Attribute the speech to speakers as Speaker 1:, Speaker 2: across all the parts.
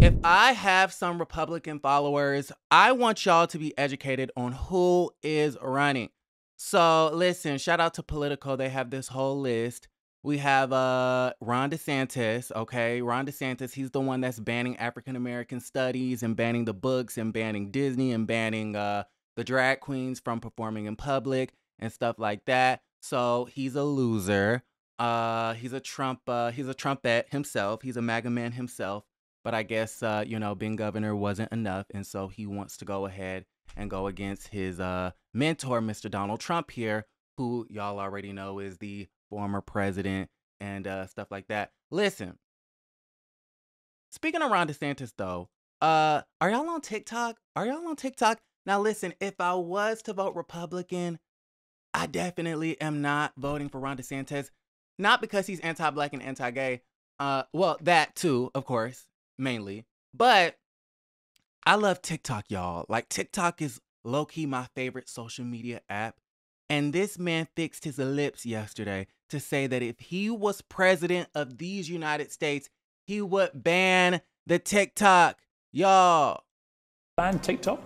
Speaker 1: if I have some Republican followers, I want y'all to be educated on who is running. So listen, shout out to Politico. They have this whole list. We have Ron DeSantis, okay? Ron DeSantis, he's the one that's banning African American studies and banning the books and banning Disney and banning the drag queens from performing in public and stuff like that. So he's a loser. He's a Trumpette himself. He's a MAGA man himself. But I guess, being governor wasn't enough. And so he wants to go ahead and go against his mentor, Mr. Donald Trump here, who y'all already know is the former president and stuff like that. Listen, speaking of Ron DeSantis, though, are y'all on TikTok? Now, listen, if I was to vote Republican, I definitely am not voting for Ron DeSantis. Not because he's anti-black and anti-gay. Well, that too, of course. Mainly, but I love TikTok, y'all. Like, TikTok is low-key my favorite social media app, and this man fixed his lips yesterday to say that if he was president of these United States, he would ban the TikTok, y'all.
Speaker 2: Ban TikTok?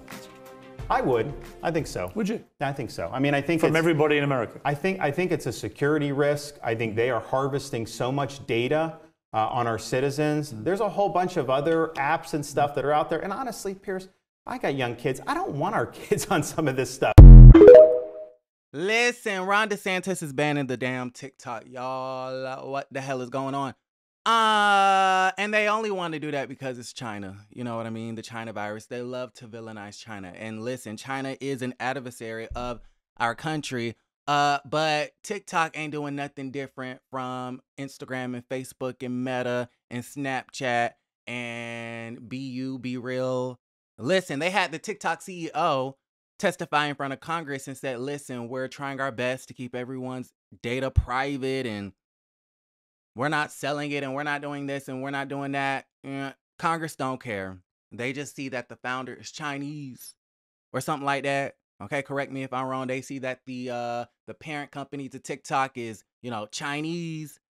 Speaker 3: I would. I think so.
Speaker 2: Would you?
Speaker 3: I think so. I mean, I think
Speaker 2: from everybody in America.
Speaker 3: I think it's a security risk. I think they are harvesting so much data on our citizens. There's a whole bunch of other apps and stuff that are out there. And honestly, Pierce, I got young kids. I don't want our kids on some of this stuff.
Speaker 1: Listen, Ron DeSantis is banning the damn TikTok, y'all. What the hell is going on? And they only want to do that because it's China. You know what I mean? The China virus. They love to villainize China. And listen, China is an adversary of our country. But TikTok ain't doing nothing different from Instagram and Facebook and Meta and Snapchat and Be Real. Listen, they had the TikTok CEO testify in front of Congress and said, listen, we're trying our best to keep everyone's data private and we're not selling it and we're not doing this and we're not doing that. Congress don't care. They just see that the founder is Chinese or something like that. Okay, correct me if I'm wrong. They see that the parent company to TikTok is, Chinese,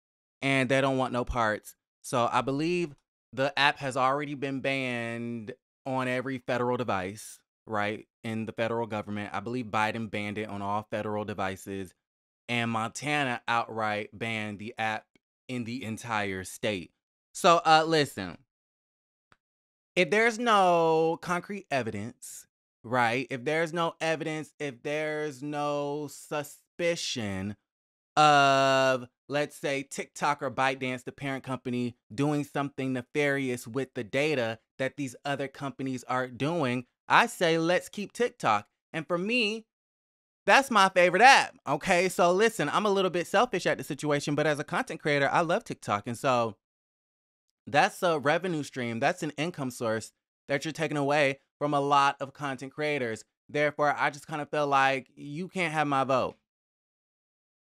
Speaker 1: and they don't want no parts. So I believe the app has already been banned on every federal device, right? In the federal government. I believe Biden banned it on all federal devices, and Montana outright banned the app in the entire state. So listen, if there's no concrete evidence, right? If there's no evidence, if there's no suspicion of, let's say, TikTok or ByteDance, the parent company, doing something nefarious with the data that these other companies are doing, I say let's keep TikTok. And for me, that's my favorite app. Okay, so listen, I'm a little bit selfish at the situation, but as a content creator, I love TikTok. And so that's a revenue stream. That's an income source that you're taking away from a lot of content creators. Therefore, I just kind of feel like you can't have my vote.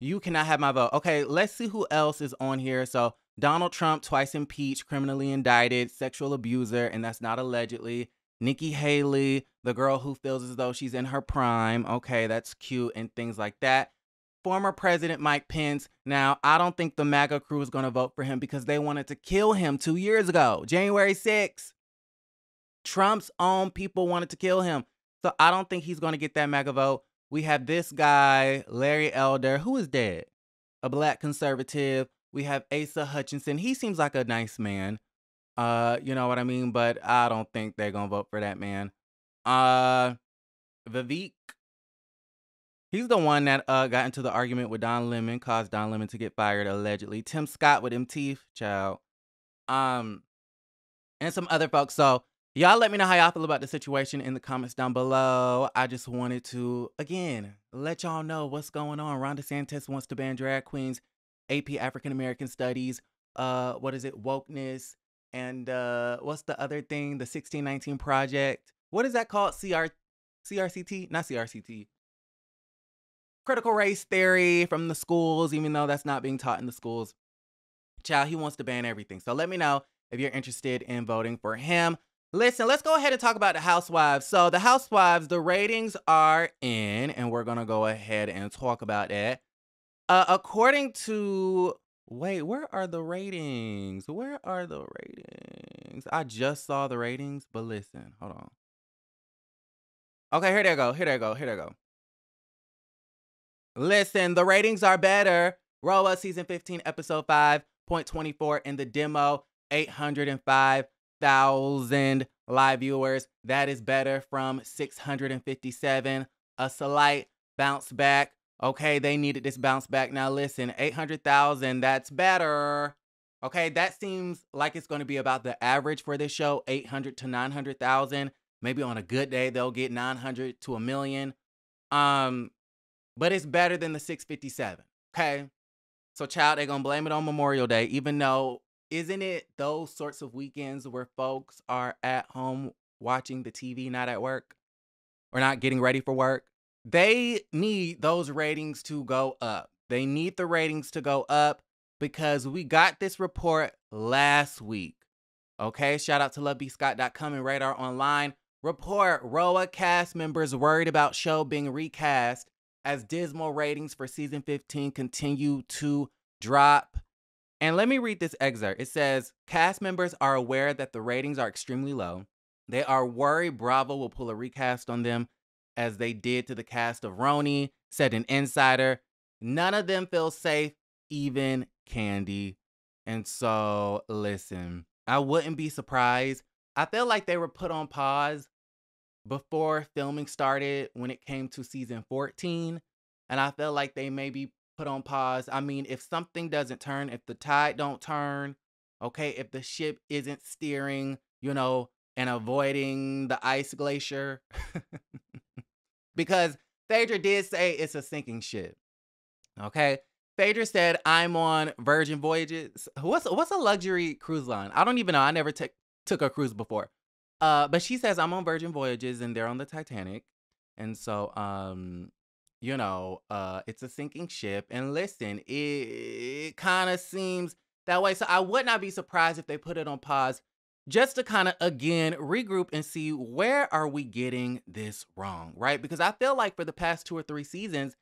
Speaker 1: You cannot have my vote. Okay, let's see who else is on here. So Donald Trump, twice impeached, criminally indicted, sexual abuser, and that's not allegedly. Nikki Haley, the girl who feels as though she's in her prime. Okay, that's cute and things like that. Former President Mike Pence. Now, I don't think the MAGA crew is going to vote for him because they wanted to kill him 2 years ago, January 6th. Trump's own people wanted to kill him. So I don't think he's going to get that MAGA vote. We have this guy, Larry Elder, who is dead, a black conservative. We have Asa Hutchinson. He seems like a nice man. You know what I mean? But I don't think they're going to vote for that man. Vivek. He's the one that got into the argument with Don Lemon, caused Don Lemon to get fired, allegedly. Tim Scott with them teeth, child. And some other folks. So y'all let me know how y'all feel about the situation in the comments down below. I just wanted to, again, let y'all know what's going on. Ron DeSantis wants to ban drag queens, AP African American Studies, wokeness, and what's the other thing? The 1619 Project. What is that called? CRCT? Not CRCT. Critical race theory from the schools, even though that's not being taught in the schools. Child, he wants to ban everything. So let me know if you're interested in voting for him. Listen, let's go ahead and talk about the Housewives. So the Housewives, the ratings are in, and we're going to go ahead and talk about that. According to, wait, where are the ratings? ratings. I just saw the ratings, but listen, hold on. Okay, here they go. Listen, the ratings are better. RHOA season 15, episode 5.24 in the demo, 805,000 live viewers. That is better from 657. A slight bounce back. Okay, they needed this bounce back. Now listen, 800,000, that's better. Okay, that seems like it's going to be about the average for this show, 800 to 900,000. Maybe on a good day, they'll get 900 to a million. But it's better than the 657, okay? So, child, they're going to blame it on Memorial Day, even though, isn't it those sorts of weekends where folks are at home watching the TV, not at work, or not getting ready for work? They need those ratings to go up. They need the ratings to go up because we got this report last week, okay? Shout out to lovebscott.com and Radar Online. Report, RHOA cast members worried about show being recast as dismal ratings for season 15 continue to drop. And let me read this excerpt. It says, cast members are aware that the ratings are extremely low. They are worried Bravo will pull a recast on them as they did to the cast of RHONY, said an insider. None of them feel safe, even Candy. And so, listen, I wouldn't be surprised. I feel like they were put on pause before filming started when it came to season 14. And I feel like they may be put on pause. I mean, if something doesn't turn, if the tide don't turn, okay, if the ship isn't steering, and avoiding the ice glacier. Because Phaedra did say it's a sinking ship. Okay. Phaedra said, I'm on Virgin Voyages. What's a luxury cruise line? I don't even know. I never took a cruise before. But she says I'm on Virgin Voyages and they're on the Titanic. And so, it's a sinking ship. And listen, it kind of seems that way. So I would not be surprised if they put it on pause just to kind of, again, regroup and see where are we getting this wrong, right? Because I feel like for the past 2 or 3 seasons,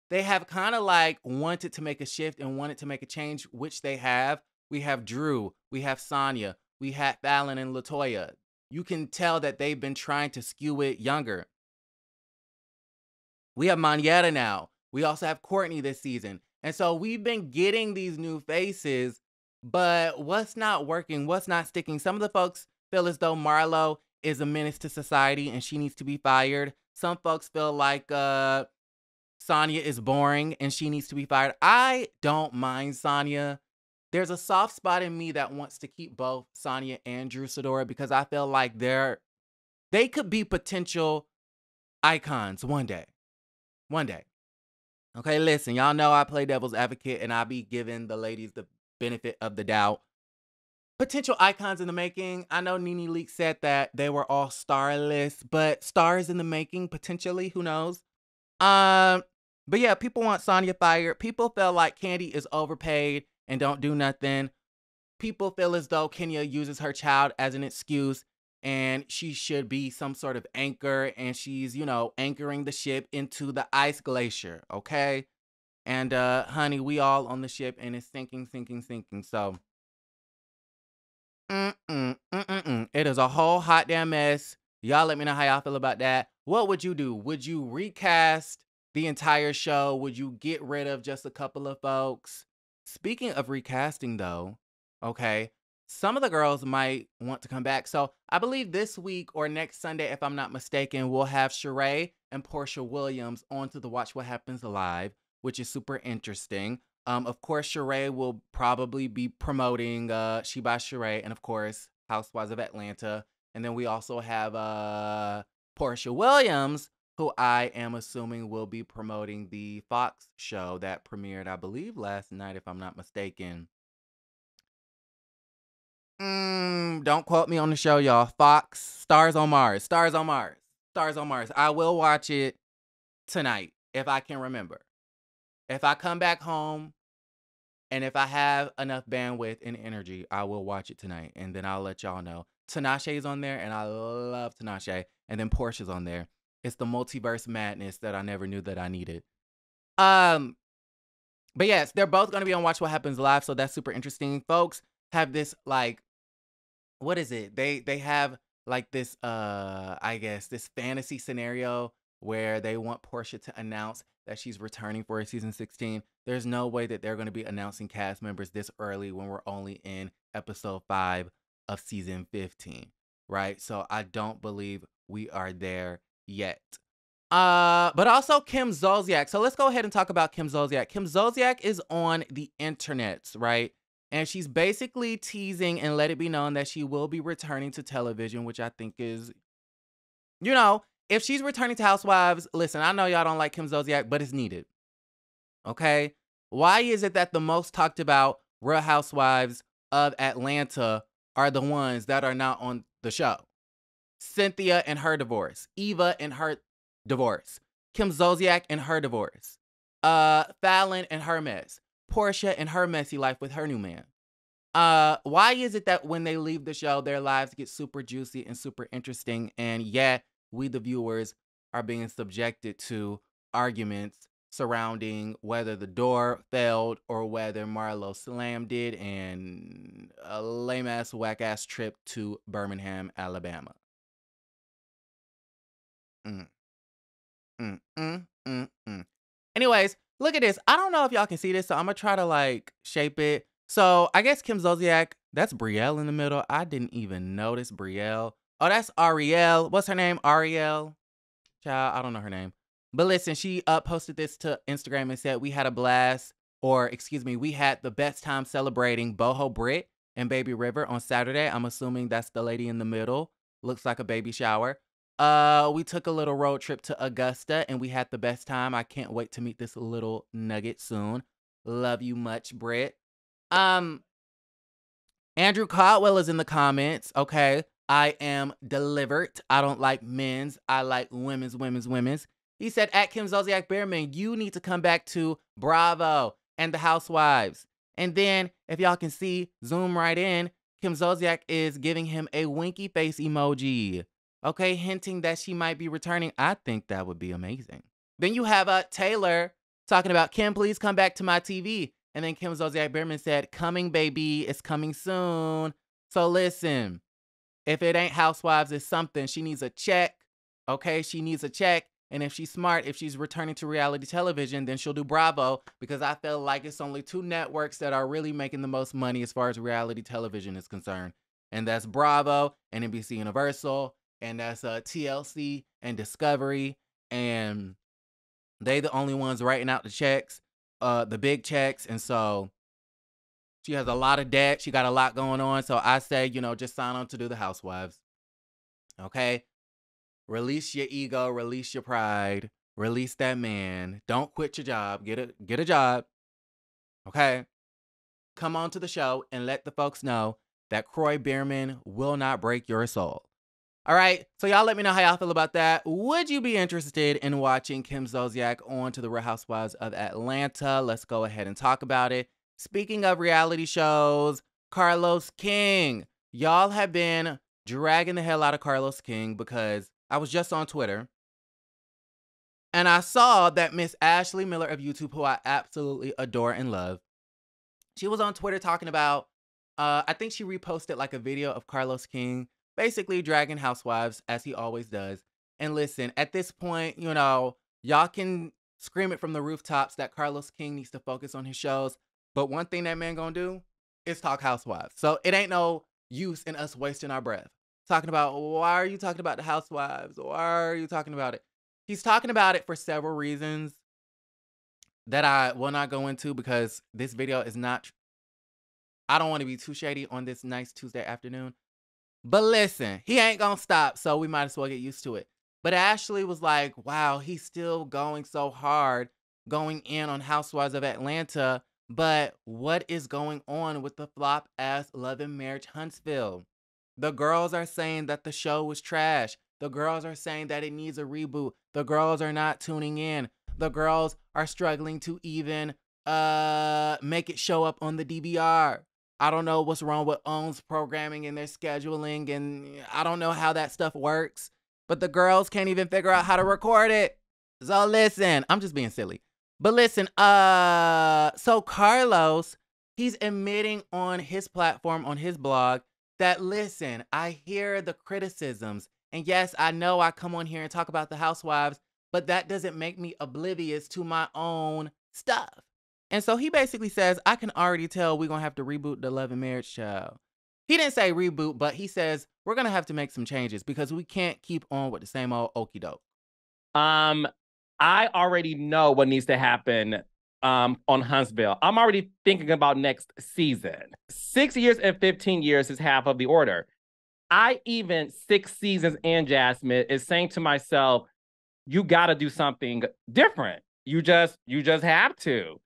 Speaker 1: they have kind of like wanted to make a shift and wanted to make a change, which they have. We have Drew, we have Sonya, we have Fallon and LaToya. You can tell that they've been trying to skew it younger. We have Monyetta now. We also have Courtney this season. And so we've been getting these new faces, but what's not working? What's not sticking? Some of the folks feel as though Marlo is a menace to society and she needs to be fired. Some folks feel like Sonya is boring and she needs to be fired. I don't mind Sonya. There's a soft spot in me that wants to keep both Sonya and Drew Sidora because I feel like they could be potential icons one day. One day. Okay, listen, y'all know I play devil's advocate and I be giving the ladies the benefit of the doubt. Potential icons in the making. I know Nene Leakes said that they were all starless, but stars in the making, potentially, who knows? But yeah, people want Sonya fired. People feel like Candy is overpaid and don't do nothing. People feel as though Kenya uses her child as an excuse and she should be some sort of anchor and she's, anchoring the ship into the ice glacier, okay? And honey, we all on the ship and it's sinking. So, it is a whole hot damn mess. Y'all let me know how y'all feel about that. What would you do? Would you recast the entire show? Would you get rid of just a couple of folks? Speaking of recasting, though, okay, some of the girls might want to come back. So I believe this week or next Sunday, if I'm not mistaken, we'll have Sheree and Portia Williams onto the Watch What Happens Live, which is super interesting. Of course, Sheree will probably be promoting She by Sheree and, of course, Housewives of Atlanta. And then we also have Portia Williams, who I am assuming will be promoting the Fox show that premiered, I believe, last night, if I'm not mistaken. Don't quote me on the show, y'all. Fox, Stars on Mars. I will watch it tonight, if I can remember. If I come back home and if I have enough bandwidth and energy, I will watch it tonight. And then I'll let y'all know. Tinashe's on there, and I love Tinashe. And then Portia's on there. It's the multiverse madness that I never knew that I needed. But yes, they're both going to be on Watch What Happens Live, so that's super interesting. Folks have this, what is it? They have like this I guess this fantasy scenario where they want Portia to announce that she's returning for season 16. There's no way that they're going to be announcing cast members this early when we're only in episode 5 of season 15, right? So I don't believe we are there yet. But also Kim Zolciak. So let's go ahead and talk about Kim Zolciak. Kim Zolciak is on the internets, right? And she's basically teasing and let it be known that she will be returning to television, which I think is, you know, if she's returning to Housewives, listen, I know y'all don't like Kim Zolciak, but it's needed. Okay? Why is it that the most talked about Real Housewives of Atlanta are the ones that are not on the show? Cynthia and her divorce, Eva and her divorce, Kim Zolciak and her divorce, Fallon and her mess, Portia and her messy life with her new man. Why is it that when they leave the show, their lives get super juicy and super interesting, and yet we, the viewers, are being subjected to arguments surrounding whether the door failed or whether Marlo slammed it and a lame-ass, whack-ass trip to Birmingham, Alabama. Anyways, look at this. I don't know if y'all can see this, so I'm gonna try to like shape it. So I guess Kim Zolciak, that's Brielle in the middle. I didn't even notice Brielle. Oh, that's Ariel. What's her name? Ariel. Child, I don't know her name. But listen, she posted this to Instagram and said, we had a blast, or excuse me, we had the best time celebrating Boho Brit and Baby River on Saturday. I'm assuming that's the lady in the middle. Looks like a baby shower. We took a little road trip to Augusta and we had the best time. I can't wait to meet this little nugget soon. Love you much, Brit. Andrew Caldwell is in the comments. Okay. I am delivered. I don't like men's. I like women's. He said, at Kim Zolciak Behrman, you need to come back to Bravo and the Housewives. And then, if y'all can see, zoom right in, Kim Zolciak is giving him a winky face emoji. Okay, hinting that she might be returning. I think that would be amazing. Then you have Taylor talking about, Kim, please come back to my TV. And then Kim Zolciak Behrman said, coming, baby. It's coming soon. So listen, if it ain't Housewives, it's something. She needs a check. Okay, she needs a check. And if she's smart, if she's returning to reality television, then she'll do Bravo, because I feel like it's only 2 networks that are really making the most money as far as reality television is concerned. And that's Bravo and NBC Universal, and that's TLC and Discovery. And they the only ones writing out the checks, the big checks. And so she has a lot of debt. She got a lot going on. So I say, just sign on to do the Housewives. Okay? Release your ego, release your pride, release that man. Don't quit your job. Get a job. Okay? Come on to the show and let the folks know that Croy Bierman will not break your soul. All right? So y'all let me know how y'all feel about that. Would you be interested in watching Kim Zolciak on to the Real Housewives of Atlanta? Let's go ahead and talk about it. Speaking of reality shows, Carlos King. Y'all have been dragging the hell out of Carlos King because I was just on Twitter and I saw that Miss Ashley Miller of YouTube, who I absolutely adore and love, she was on Twitter talking about, I think she reposted like a video of Carlos King basically dragging Housewives as he always does. And listen, at this point, y'all can scream it from the rooftops that Carlos King needs to focus on his shows. But one thing that man gonna do is talk Housewives. So it ain't no use in us wasting our breath talking about, why are you talking about the Housewives? Why are you talking about it? He's talking about it for several reasons that I will not go into because this video is not, I don't want to be too shady on this nice Tuesday afternoon. But listen, he ain't gonna stop, so we might as well get used to it. But Ashley was like, wow, he's still going so hard, going in on Housewives of Atlanta. But what is going on with the flop-ass Love and Marriage Huntsville? The girls are saying that the show was trash. The girls are saying that it needs a reboot. The girls are not tuning in. The girls are struggling to even make it show up on the DVR. I don't know what's wrong with OWN's programming and their scheduling, and I don't know how that stuff works. But the girls can't even figure out how to record it. So listen, I'm just being silly. But listen, so Carlos, he's admitting on his platform, on his blog, that, listen, I hear the criticisms. And yes, I know I come on here and talk about the housewives, but that doesn't make me oblivious to my own stuff. And so he basically says, I can already tell we're going to have to reboot the Love and Marriage Child. He didn't say reboot, but he says we're going to have to make some changes because we can't keep on with the same old okie doke.
Speaker 4: I already know what needs to happen on Huntsville. I'm already thinking about next season. 6 years and 15 years is half of the order. I even 6 seasons in, Jasmine, is saying to myself, you got to do something different. You just have to.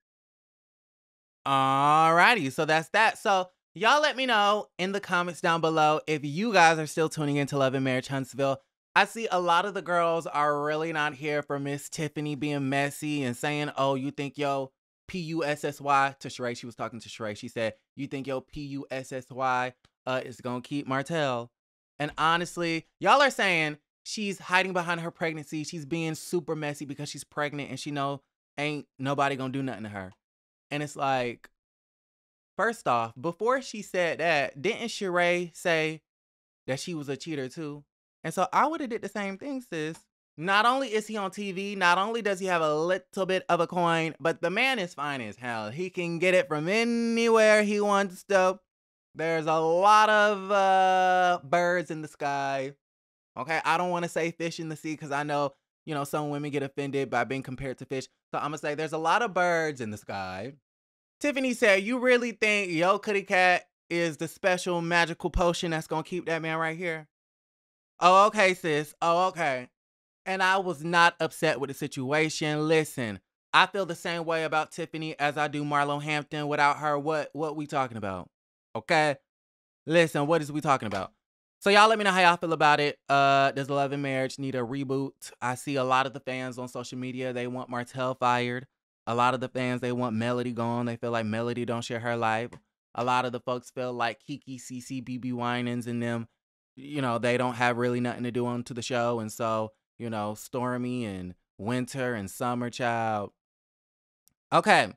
Speaker 1: Alrighty, so that's that. So y'all let me know in the comments down below if you guys are still tuning into Love and Marriage Huntsville. I see a lot of the girls are really not here for Miss Tiffany being messy and saying, oh, you think yo P-U-S-S-Y to Sheree. She was talking to Sheree. She said, you think yo P-U-S-S-Y is going to keep Martell. And honestly, y'all are saying she's hiding behind her pregnancy. She's being super messy because she's pregnant and she know ain't nobody going to do nothing to her. And it's like, first off, before she said that, didn't Sheree say that she was a cheater too? And so I would have did the same thing, sis. Not only is he on TV, not only does he have a little bit of a coin, but the man is fine as hell. He can get it from anywhere he wants to. There's a lot of birds in the sky. Okay, I don't want to say fish in the sea because I know, some women get offended by being compared to fish. So I'm going to say there's a lot of birds in the sky. Tiffany said, you really think Yo Kitty Cat is the special magical potion that's going to keep that man right here? Oh, okay, sis. Oh, okay. And I was not upset with the situation. Listen, I feel the same way about Tiffany as I do Marlo Hampton. Without her, what we talking about? Okay? Listen, what is we talking about? So y'all let me know how y'all feel about it. Does Love and Marriage need a reboot? I see a lot of the fans on social media, they want Martell fired. A lot of the fans, they want Melody gone. They feel like Melody don't share her life. A lot of the folks feel like Kiki, CeCe, BB Winans and them, they don't have really nothing to do onto the show. And so, Stormy and Winter and Summer Child. Okay.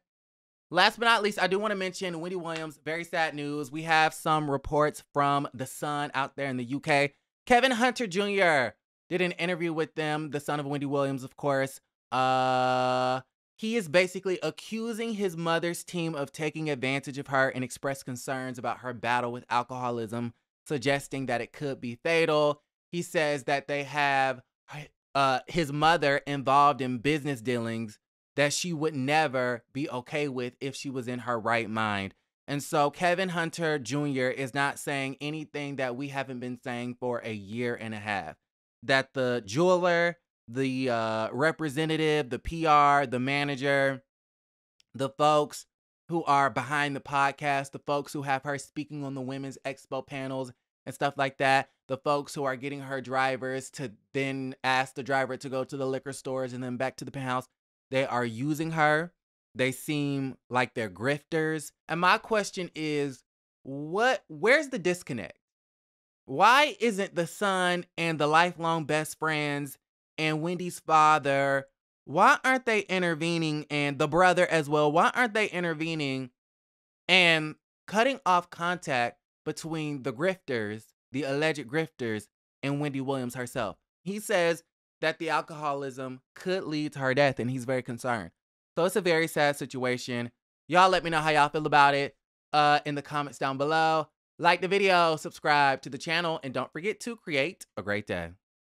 Speaker 1: Last but not least, I do want to mention Wendy Williams. Very sad news. We have some reports from The Sun out there in the UK. Kevin Hunter Jr. did an interview with them, the son of Wendy Williams, of course. He is basically accusing his mother's team of taking advantage of her and expressed concerns about her battle with alcoholism, suggesting that it could be fatal. He says that they have his mother involved in business dealings that she would never be okay with if she was in her right mind. And so Kevin Hunter Jr. is not saying anything that we haven't been saying for a year and a half. That the jeweler, the representative, the PR, the manager, the folks who are behind the podcast, the folks who have her speaking on the Women's Expo panels and stuff like that, the folks who are getting her drivers to then ask the driver to go to the liquor stores and then back to the penthouse, they are using her. They seem like they're grifters. And my question is, where's the disconnect? Why isn't the son and the lifelong best friends and Wendy's father, why aren't they intervening, and the brother as well, why aren't they intervening and cutting off contact between the grifters, the alleged grifters, and Wendy Williams herself? He says that the alcoholism could lead to her death, and he's very concerned. So it's a very sad situation. Y'all let me know how y'all feel about it in the comments down below. Like the video, subscribe to the channel, and don't forget to create a great day.